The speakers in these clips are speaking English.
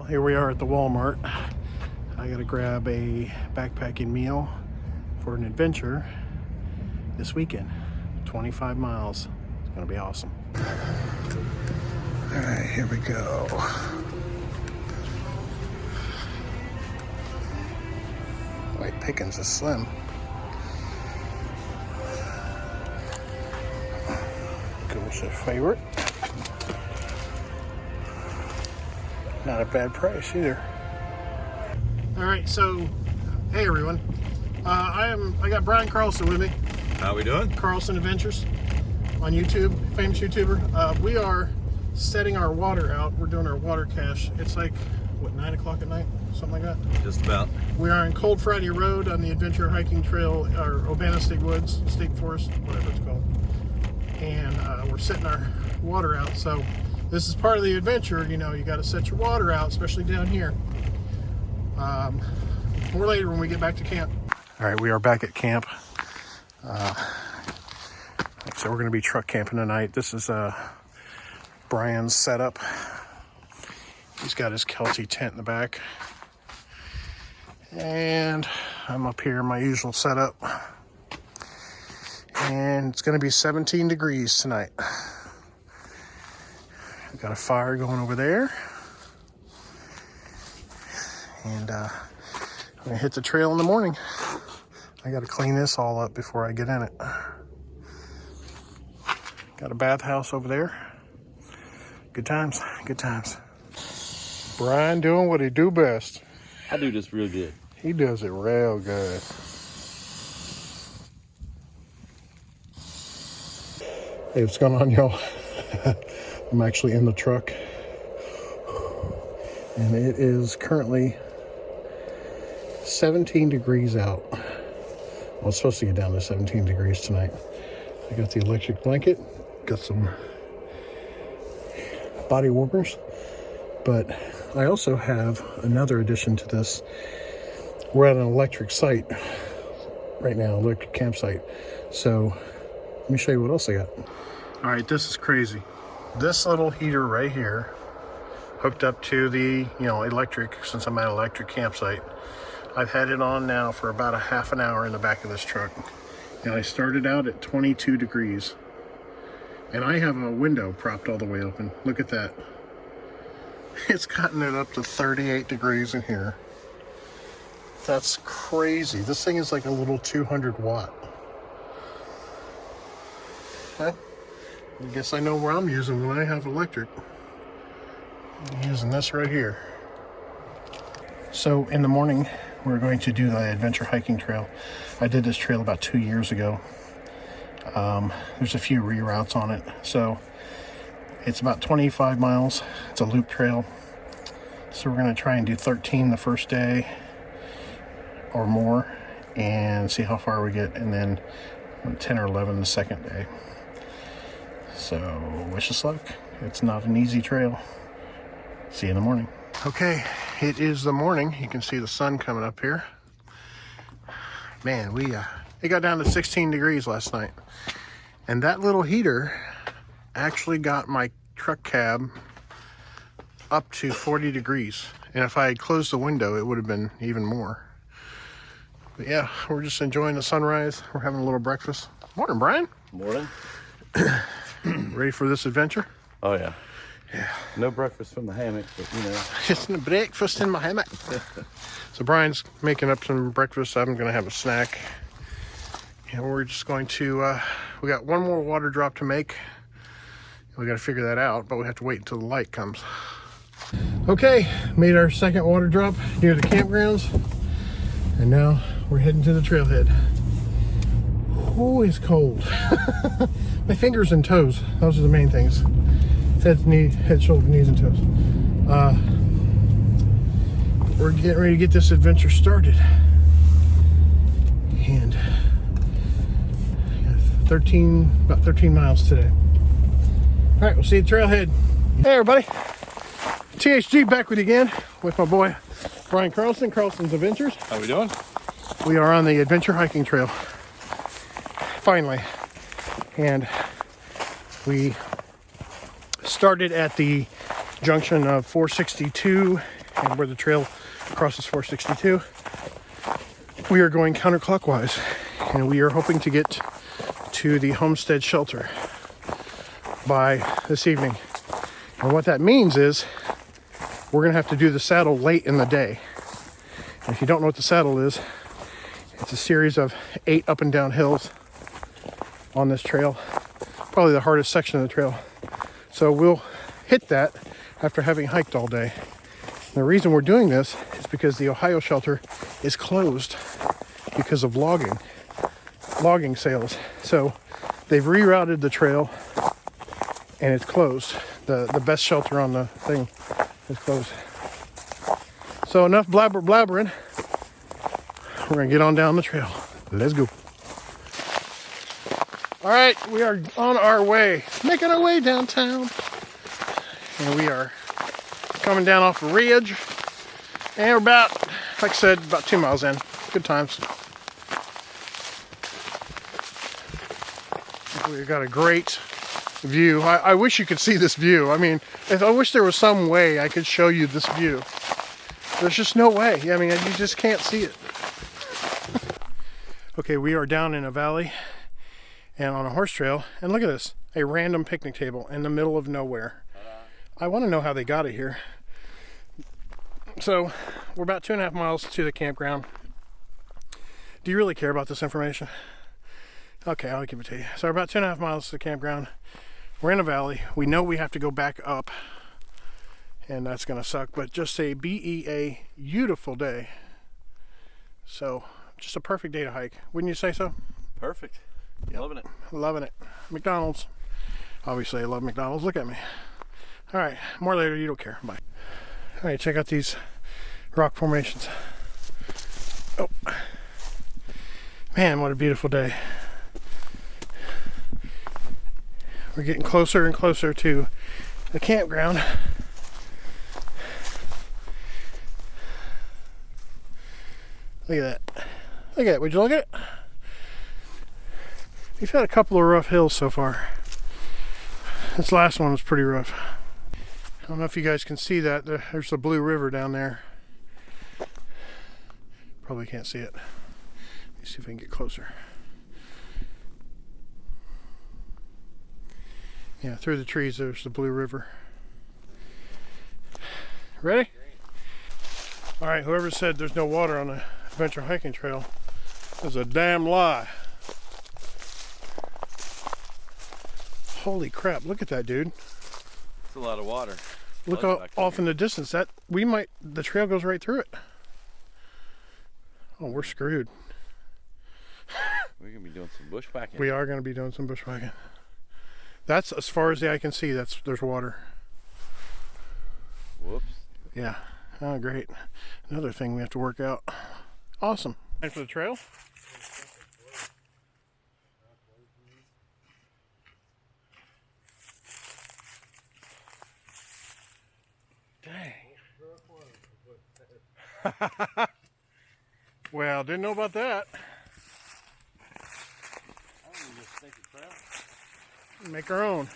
Well, here we are at the Walmart. I gotta grab a backpacking meal for an adventure this weekend. 25 miles. It's gonna be awesome. All right, here we go. White pickings is slim. Goes a favorite. Not a bad price either. All right, so hey everyone, I got Brian Carlson with me. How we doing? Carlson Adventures on YouTube, famous YouTuber. We are setting our water out. We're doing our water cache. It's like what, 9 o'clock at night, something like that. Just about. We are on Cold Friday Road on the Adventure Hiking Trail, or Urbana State Woods, State Forest, whatever it's called. And we're setting our water out. So this is part of the adventure. You know, you got to set your water out, especially down here. More later when we get back to camp. All right, we are back at camp. So we're going to be truck camping tonight. This is Brian's setup. He's got his Kelsey tent in the back. And I'm up here in my usual setup. And it's going to be 17 degrees tonight. We've got a fire going over there. And I'm going to hit the trail in the morning. I got to clean this all up before I get in it. Got a bathhouse over there. Good times, good times. Brian doing what he do best. I do this real good. He does it real good. Hey, what's going on, y'all? I'm actually in the truck. And it is currently 17 degrees out. Well, it's supposed to get down to 17 degrees tonight. I got the electric blanket, got some body warmers, but I also have another addition to this. We're at an electric site right now, electric campsite. So let me show you what else I got. All right, this is crazy. This little heater right here, hooked up to the, electric, since I'm at an electric campsite. I've had it on now for about a half an hour in the back of this truck. And I started out at 22 degrees. And I have a window propped all the way open. Look at that. It's gotten it up to 38 degrees in here. That's crazy. This thing is like a little 200 watt. Okay. I guess I know where I'm using when I have electric. I'm using this right here. So in the morning, we're going to do the adventure hiking trail. I did this trail about 2 years ago. There's a few reroutes on it. So it's about 25 miles. It's a loop trail. So we're going to try and do 13 the first day or more and see how far we get, and then 10 or 11 the second day. So wish us luck. It's not an easy trail. See you in the morning. Okay, it is the morning. You can see the sun coming up here. Man, it got down to 16 degrees last night. And that little heater actually got my truck cab up to 40 degrees. And if I had closed the window, it would have been even more. But yeah, we're just enjoying the sunrise. We're having a little breakfast. Morning, Brian. Morning. Ready for this adventure? Oh, yeah. Yeah. No breakfast from the hammock, but Just a breakfast in my hammock. So Brian's making up some breakfast. I'm going to have a snack. And we're just going to, we got one more water drop to make. We got to figure that out, but we have to wait until the light comes. Okay, made our second water drop near the campgrounds. And now we're heading to the trailhead. Oh, it's cold. My fingers and toes, those are the main things. Head, shoulder, knees, and toes. We're getting ready to get this adventure started. And about 13 miles today. All right, we'll see you at the trailhead. Hey everybody, THG back with you again with my boy Brian Carlson, Carlson's Adventures. How we doing? We are on the adventure hiking trail, finally. And we started at the junction of 462 and where the trail crosses 462, we are going counterclockwise, and we are hoping to get to the homestead shelter by this evening. And what that means is we're going to have to do the saddle late in the day. And if you don't know what the saddle is, it's a series of 8 up and down hills on this trail, probably the hardest section of the trail. So we'll hit that after having hiked all day. And the reason we're doing this is because the Ohio shelter is closed because of logging sales. So they've rerouted the trail and it's closed. The best shelter on the thing is closed. So enough blabbering. We're gonna get on down the trail. Let's go. All right, we are on our way, making our way downtown. And we are coming down off a ridge. And we're about, like I said, about 2 miles in. Good times. We've got a great view. I wish you could see this view. I mean, I wish there was some way I could show you this view. There's just no way. I mean, you just can't see it. Okay, we are down in a valley and on a horse trail. And look at this, a random picnic table in the middle of nowhere. I want to know how they got it here. So we're about 2.5 miles to the campground. Do you really care about this information? Okay, I'll give it to you. So we're about 2.5 miles to the campground. We're in a valley. We know we have to go back up, and that's gonna suck, but just a beautiful day. So just a perfect day to hike. Wouldn't you say so? Perfect. Yep. Loving it. Loving it. McDonald's. Obviously I love McDonald's. Look at me. All right, more later. You don't care. Bye. All right, check out these rock formations. Oh, man, what a beautiful day. We're getting closer and closer to the campground. Look at that. Look at it. Would you look at it? We've had a couple of rough hills so far. This last one was pretty rough. I don't know if you guys can see that. There's the Blue River down there. Probably can't see it. Let me see if I can get closer. Yeah, through the trees there's the Blue River. Ready? All right, whoever said there's no water on the adventure hiking trail is a damn lie. Holy crap, look at that, dude. It's a lot of water. Look off in the distance. The trail goes right through it. Oh, we're screwed. We're gonna be doing some bushwhacking. We are gonna be doing some bushwhacking. That's as far as the eye can see. There's water. Whoops. Yeah. Oh, great. Another thing we have to work out. Awesome. Thanks for the trail. Dang. Well, didn't know about that. Make our own.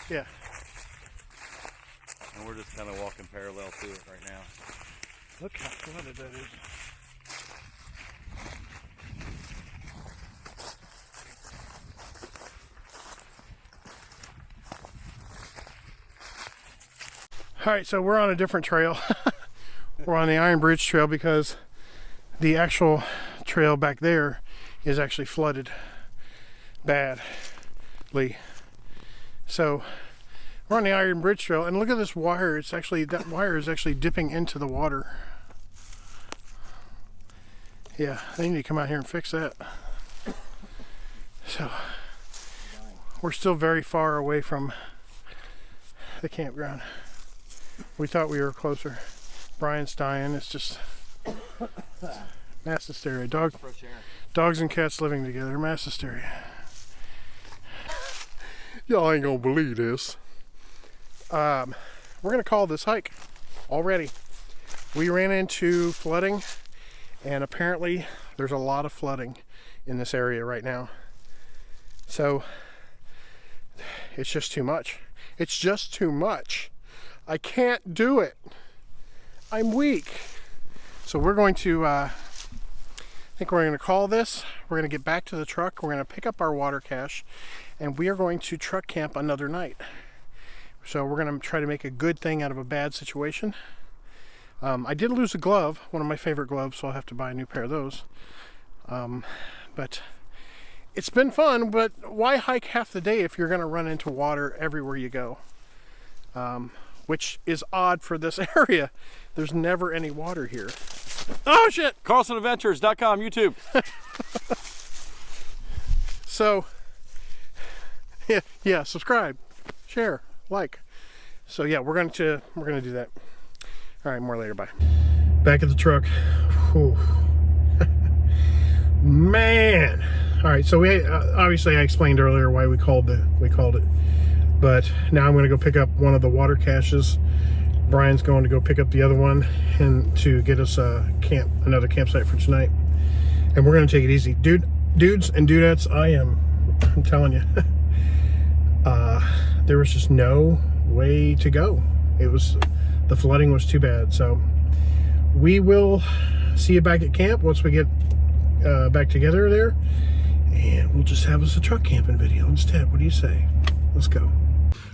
Yeah. And we're just kind of walking parallel to it right now. Look how flooded that is. All right, so we're on a different trail. We're on the Iron Bridge Trail because the actual trail back there is actually flooded badly. So we're on the Iron Bridge Trail, and look at this wire. That wire is actually dipping into the water. Yeah, they need to come out here and fix that. So we're still very far away from the campground. We thought we were closer. Brian's dying. It's just mass hysteria. Dogs and cats living together. Mass hysteria. Y'all ain't gonna believe this. We're gonna call this hike already. We ran into flooding And apparently there's a lot of flooding in this area right now. So it's just too much. It's just too much. I can't do it. I'm weak. So we're going to, I think we're going to call this. We're going to get back to the truck. We're going to pick up our water cache, and we are going to truck camp another night. So we're going to try to make a good thing out of a bad situation. I did lose a glove, one of my favorite gloves, so I'll have to buy a new pair of those. But it's been fun, but why hike half the day if you're going to run into water everywhere you go? Which is odd for this area. There's never any water here. Oh shit! CarlsonAdventures.com, YouTube. So, yeah, subscribe, share, like. So yeah, we're gonna do that. All right, more later. Bye. Back at the truck. Whew. Man. All right, so we obviously I explained earlier why we called it, but now I'm going to go pick up one of the water caches. Brian's going to go pick up the other one and to get us another campsite for tonight. And we're going to take it easy, dudes and dudettes. I'm telling you, there was just no way to go. The flooding was too bad. So we will see you back at camp once we get back together there, and we'll just have us a truck camping video instead. What do you say? Let's go.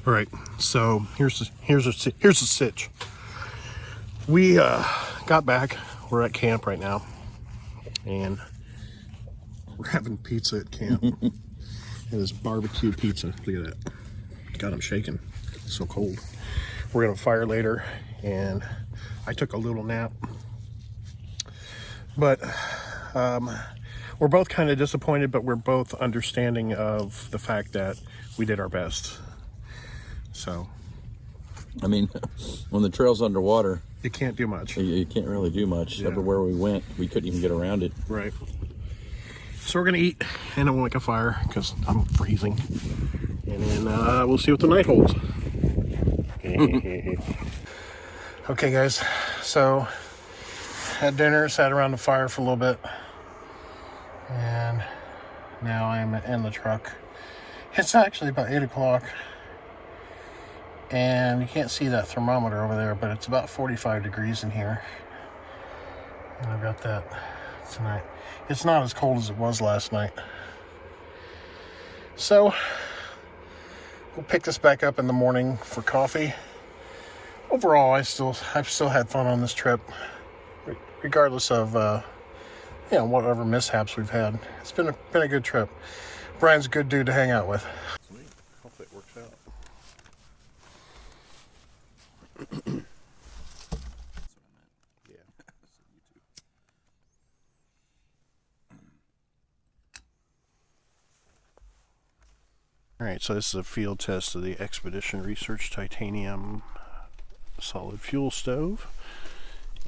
All right, so here's the sitch. We got back. We're at camp right now, and we're having pizza at camp. It is barbecue pizza. Look at that. God, I'm shaking. It's so cold. We're gonna fire later, and I took a little nap, but we're both kind of disappointed, but we're both understanding of the fact that we did our best. So, I mean, when the trail's underwater, you can't do much. You can't really do much. Yeah. Everywhere we went, we couldn't even get around it. Right. So we're gonna eat, and then we'll make a fire because I'm freezing, and then we'll see what the night holds. Okay, guys. So had dinner, sat around the fire for a little bit, and now I'm in the truck. It's actually about 8 o'clock, and you can't see that thermometer over there, but it's about 45 degrees in here, and I've got that tonight. It's not as cold as it was last night. So we'll pick this back up in the morning for coffee. Overall, I've still had fun on this trip, regardless of whatever mishaps we've had. It's been a good trip. Brian's a good dude to hang out with. Sweet. Hopefully it works out. All right, so this is a field test of the Expedition Research Titanium solid fuel stove,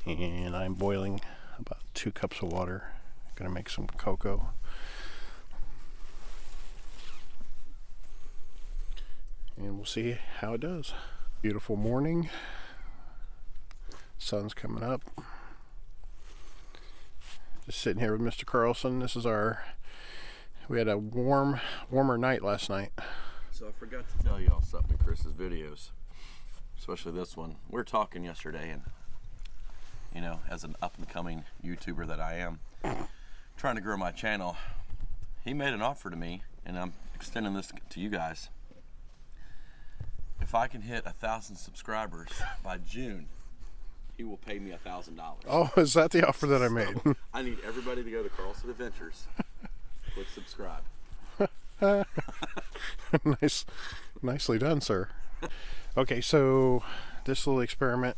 and I'm boiling about 2 cups of water. I'm gonna make some cocoa. And we'll see how it does. Beautiful morning. Sun's coming up. Just sitting here with Mr. Carlson. This is we had a warmer night last night. So I forgot to tell y'all something in Chris's videos, especially this one. We were talking yesterday, and you know, as an up-and-coming YouTuber that I am, trying to grow my channel, he made an offer to me, and I'm extending this to you guys. If I can hit 1,000 subscribers by June, he will pay me $1,000. Oh, is that the offer that I made? So I need everybody to go to Carlson Adventures. Click subscribe. Nicely done, sir. Okay, so this little experiment,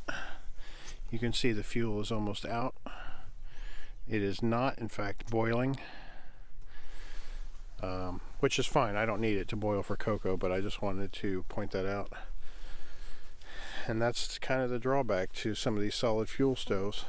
you can see the fuel is almost out. It is not, in fact, boiling, which is fine. I don't need it to boil for cocoa, but I just wanted to point that out. And that's kind of the drawback to some of these solid fuel stoves.